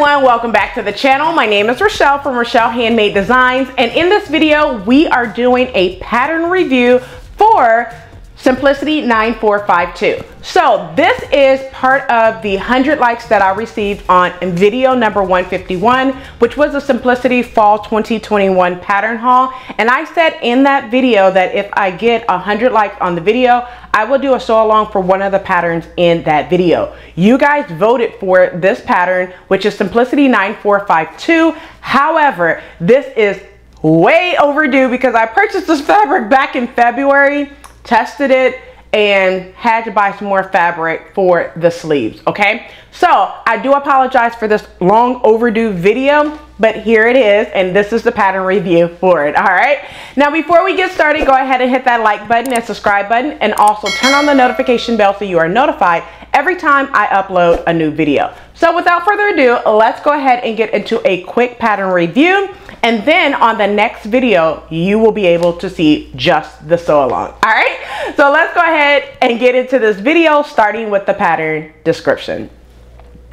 everyone, welcome back to the channel. My name is Rochelle from Rochelle.Handmade.Designs, and in this video we are doing a pattern review for Simplicity 9452. So this is part of the 100 likes that I received on video number 151, which was the Simplicity Fall 2021 pattern haul. And I said in that video that if I get 100 likes on the video, I will do a sew along for one of the patterns in that video. You guys voted for this pattern, which is Simplicity 9452. However, this is way overdue because I purchased this fabric back in February, tested it, and had to buy some more fabric for the sleeves. Okay, so I do apologize for this long overdue video, but here it is, and this is the pattern review for it. All right, now before we get started, go ahead and hit that like button and subscribe button, and also turn on the notification bell so you are notified every time I upload a new video. So without further ado, let's go ahead and get into a quick pattern review, and then on the next video you will be able to see just the sew along. All right, so let's go ahead and get into this video, starting with the pattern description.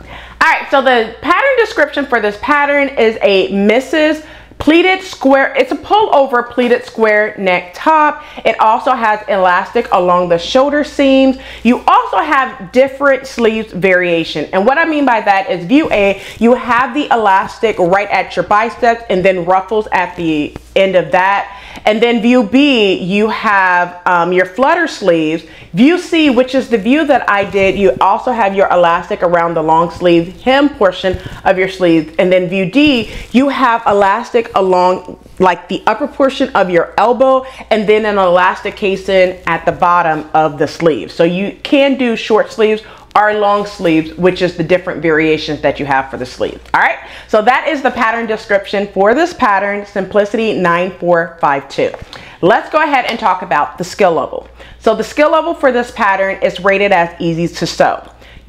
All right, so the pattern description for this pattern is a Mrs. Pleated square, it's a pullover pleated square neck top. It also has elastic along the shoulder seams. You also have different sleeves variation. And what I mean by that is view A, you have the elastic right at your biceps and then ruffles at the end of that. And then view B, you have your flutter sleeves. View C, which is the view that I did, you also have your elastic around the long sleeve hem portion of your sleeves. And then view D, you have elastic along like the upper portion of your elbow, and then an elastic casing at the bottom of the sleeve. So you can do short sleeves or long sleeves, which is the different variations that you have for the sleeve. All right, so that is the pattern description for this pattern, Simplicity 9452. Let's go ahead and talk about the skill level. So the skill level for this pattern is rated as easy to sew.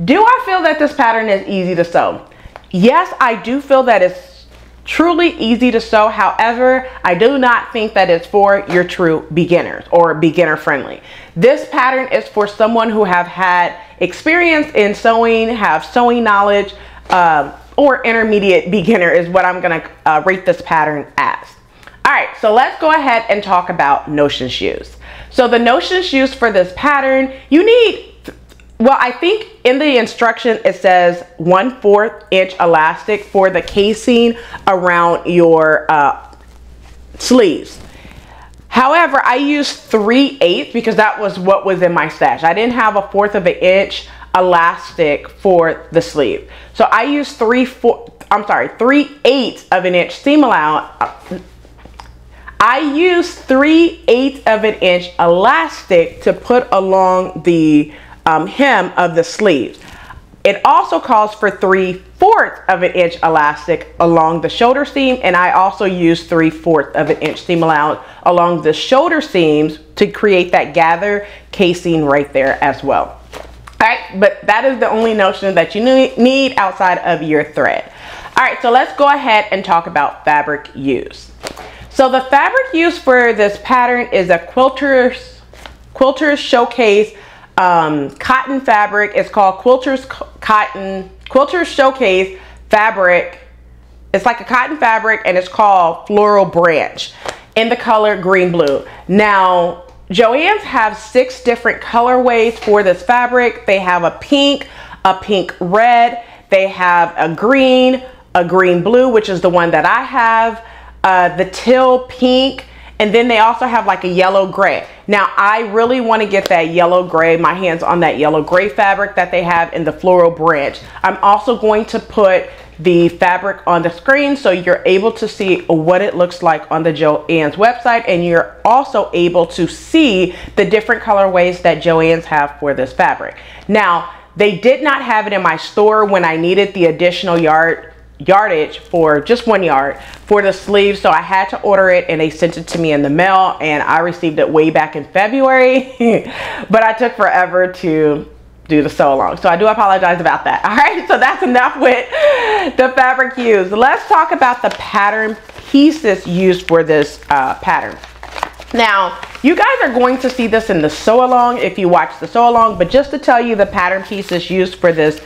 Do I feel that this pattern is easy to sew? Yes, I do feel that it's truly easy to sew. However, I do not think that it's for your true beginners or beginner friendly. This pattern is for someone who have had experience in sewing, have sewing knowledge, or intermediate beginner is what I'm gonna rate this pattern as. All right, so let's go ahead and talk about notions used. So the notions used for this pattern, you need, well, I think in the instruction it says 1/4 inch elastic for the casing around your sleeves. However, I used 3/8 because that was what was in my stash. I didn't have a 1/4 inch elastic for the sleeve. So I used 3/8 of an inch seam allowance. I used 3/8 of an inch elastic to put along the hem of the sleeves. It also calls for 3/4 of an inch elastic along the shoulder seam, and I also used 3/4 of an inch seam allowance along the shoulder seams to create that gather casing right there as well. All right, but that is the only notion that you need outside of your thread. All right, so let's go ahead and talk about fabric use. So the fabric used for this pattern is a Quilter's Showcase cotton fabric. It's called Quilter's Showcase fabric. It's like a cotton fabric, and it's called Floral Branch in the color green blue. Now, Joann's have 6 different colorways for this fabric. They have a pink red, they have a green blue, which is the one that I have, the teal pink, and then they also have like a yellow gray. Now I really want to get that yellow gray, my hands on that yellow gray fabric that they have in the Floral Branch. I'm also going to put the fabric on the screen so you're able to see what it looks like on the Joann's website, and you're also able to see the different colorways that Joann's have for this fabric. Now, they did not have it in my store when I needed the additional yardage for just 1 yard for the sleeve, so I had to order it, and they sent it to me in the mail, and I received it way back in February but I took forever to do the sew along, so I do apologize about that. All right, so that's enough with the fabric used. Let's talk about the pattern pieces used for this pattern. Now, you guys are going to see this in the sew along if you watch the sew along, but just to tell you the pattern pieces used for this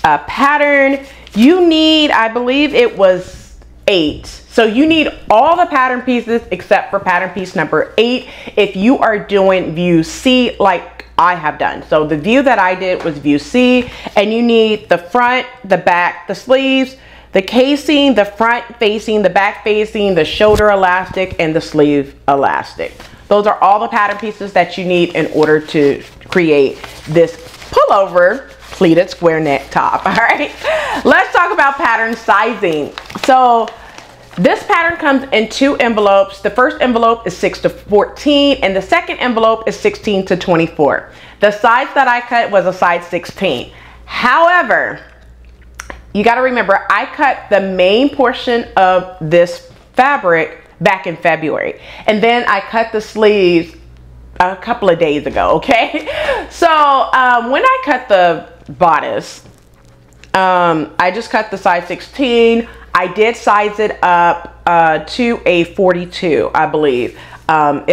pattern, You need, I believe it was 8. So you need all the pattern pieces except for pattern piece number 8 if you are doing view C like I have done. So the view that I did was view C, and you need the front, the back, the sleeves, the casing, the front facing, the back facing, the shoulder elastic, and the sleeve elastic. Those are all the pattern pieces that you need in order to create this pullover pleated square neck top. All right, let's talk about pattern sizing. So this pattern comes in 2 envelopes. The first envelope is 6 to 14 and the second envelope is 16 to 24. The size that I cut was a size 16. However, you got to remember, I cut the main portion of this fabric back in February, and then I cut the sleeves a couple of days ago. Okay, so when I cut the bodice, I just cut the size 16. I did size it up to a 42, I believe. I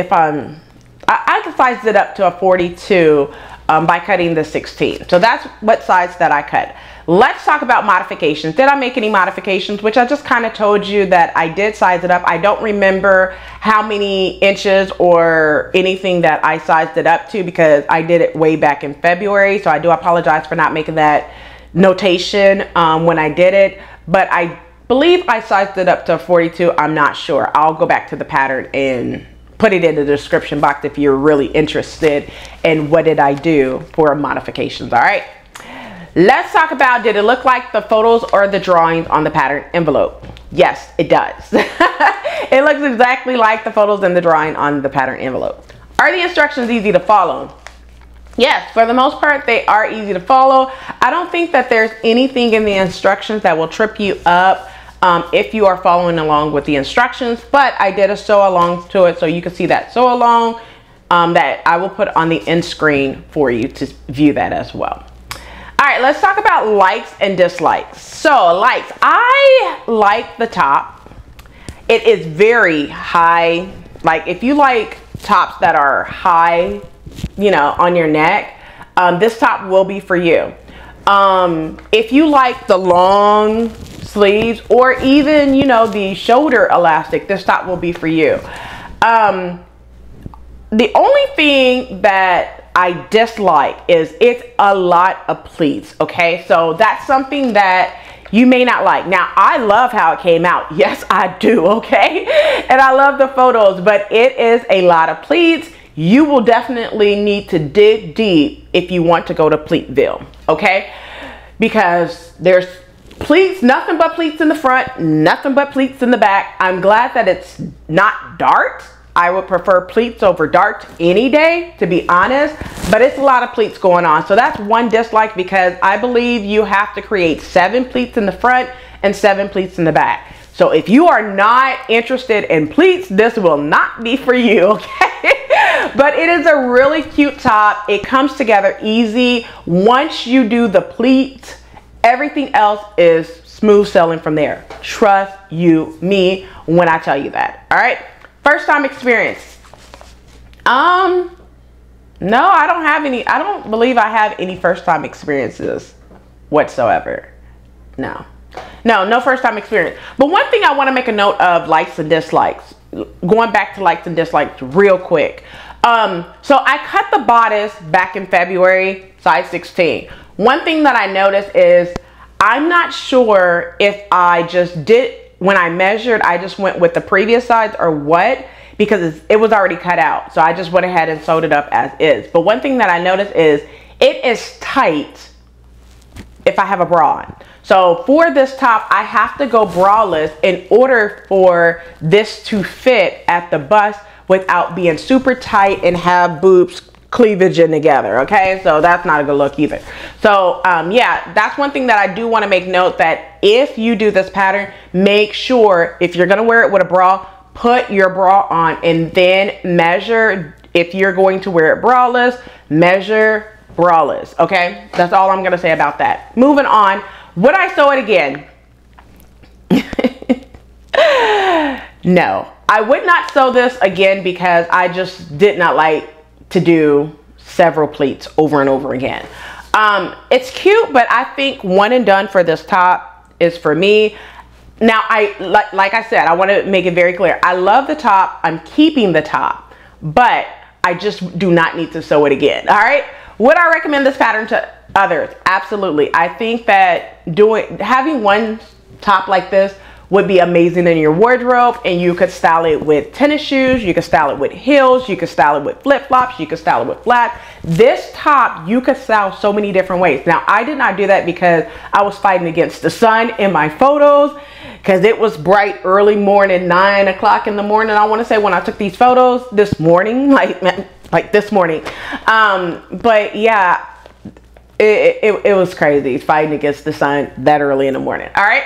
can size it up to a 42 by cutting the 16. So that's what size that I cut. Let's talk about modifications. Did I make any modifications? Which I just kind of told you that I did size it up. I don't remember how many inches or anything that I sized it up to because I did it way back in February. So I do apologize for not making that notation when I did it. But I believe I sized it up to 42. I'm not sure. I'll go back to the pattern and put it in the description box if you're really interested in what did I do for modifications. All right, let's talk about, did it look like the photos or the drawings on the pattern envelope? Yes, it does. It looks exactly like the photos and the drawing on the pattern envelope. Are the instructions easy to follow? Yes, for the most part, they are easy to follow. I don't think that there's anything in the instructions that will trip you up if you are following along with the instructions, but I did a sew along to it, so you can see that sew along that I will put on the end screen for you to view that as well. All right, let's talk about likes and dislikes. So likes, I like the top. It is very high. Like if you like tops that are high, you know, on your neck, this top will be for you. If you like the long sleeves or even, you know, the shoulder elastic, this top will be for you. The only thing that I dislike is it's a lot of pleats. Okay, so that's something that you may not like. Now, I love how it came out. Yes, I do. Okay, and I love the photos, but it is a lot of pleats. You will definitely need to dig deep if you want to go to Pleatville. Okay, because there's pleats, nothing but pleats in the front, nothing but pleats in the back. I'm glad that it's not darts. I would prefer pleats over darts any day, to be honest, but it's a lot of pleats going on. So that's one dislike, because I believe you have to create 7 pleats in the front and 7 pleats in the back. So if you are not interested in pleats, this will not be for you, okay? But it is a really cute top. It comes together easy. Once you do the pleats, everything else is smooth sailing from there. Trust you me when I tell you that. All right, first time experience. No, I don't have any. I don't believe I have any first time experiences whatsoever. No first time experience. But one thing I want to make a note of, likes and dislikes. Going back to likes and dislikes real quick. So I cut the bodice back in February, size 16. One thing that I noticed is I'm not sure if I just did, when I measured, I just went with the previous size or what, because it was already cut out. So I just went ahead and sewed it up as is. But one thing that I noticed is it is tight if I have a bra on. So for this top, I have to go braless in order for this to fit at the bust without being super tight and have boobs cleavage in together. Okay, so that's not a good look either. So yeah, that's one thing that I do want to make note, that if you do this pattern, make sure if you're going to wear it with a bra, put your bra on and then measure. If you're going to wear it braless, measure braless. Okay, that's all I'm going to say about that. Moving on, would I sew it again? No, I would not sew this again, because I just did not like to do several pleats over and over again. It's cute, but I think one and done for this top is for me. Now, like I said, I want to make it very clear. I love the top. I'm keeping the top, but I just do not need to sew it again. All right. Would I recommend this pattern to others? Absolutely. I think that having one top like this would be amazing in your wardrobe, and you could style it with tennis shoes, you could style it with heels, you could style it with flip-flops, you could style it with flats. This top you could style so many different ways. Now, I did not do that because I was fighting against the sun in my photos, because it was bright early morning, 9 o'clock in the morning. I want to say when I took these photos this morning, like this morning. But yeah, it was crazy fighting against the sun that early in the morning. All right.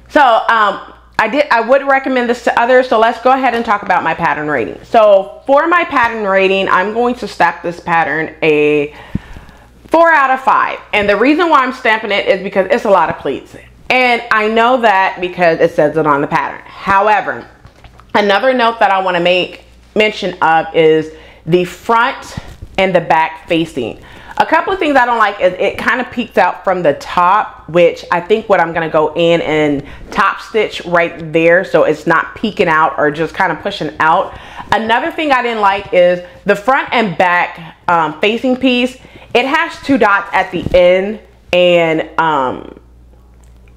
So I would recommend this to others. So let's go ahead and talk about my pattern rating. So for my pattern rating, I'm going to stamp this pattern a 4 out of 5. And the reason why I'm stamping it is because it's a lot of pleats. And I know that because it says it on the pattern. However, another note that I want to make mention of is the front and the back facing. A couple of things I don't like is it kind of peeks out from the top, which I think what I'm going to go in and top stitch right there so it's not peeking out or just kind of pushing out. Another thing I didn't like is the front and back facing piece. It has 2 dots at the end, and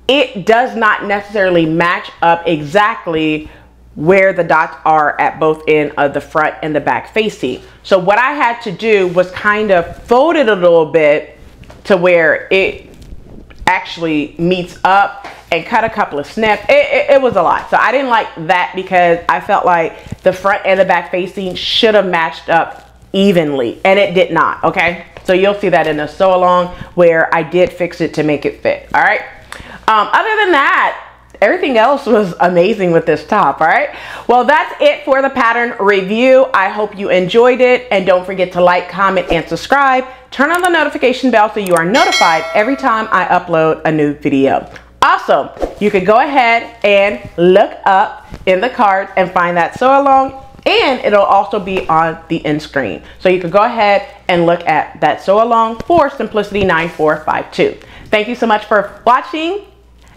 it does not necessarily match up exactly where the dots are at both ends of the front and the back facing. So what I had to do was kind of fold it a little bit to where it actually meets up and cut a couple of snips. It was a lot. So I didn't like that because I felt like the front and the back facing should have matched up evenly, and it did not. Okay, so you'll see that in the sew along where I did fix it to make it fit. All right. Other than that, everything else was amazing with this top. All right, well, that's it for the pattern review. I hope you enjoyed it, and don't forget to like, comment, and subscribe. Turn on the notification bell so you are notified every time I upload a new video. Also, you could go ahead and look up in the cards and find that sew along, and it'll also be on the end screen. So you could go ahead and look at that sew along for Simplicity 9452. Thank you so much for watching.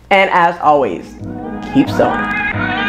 And as always, keep sewing.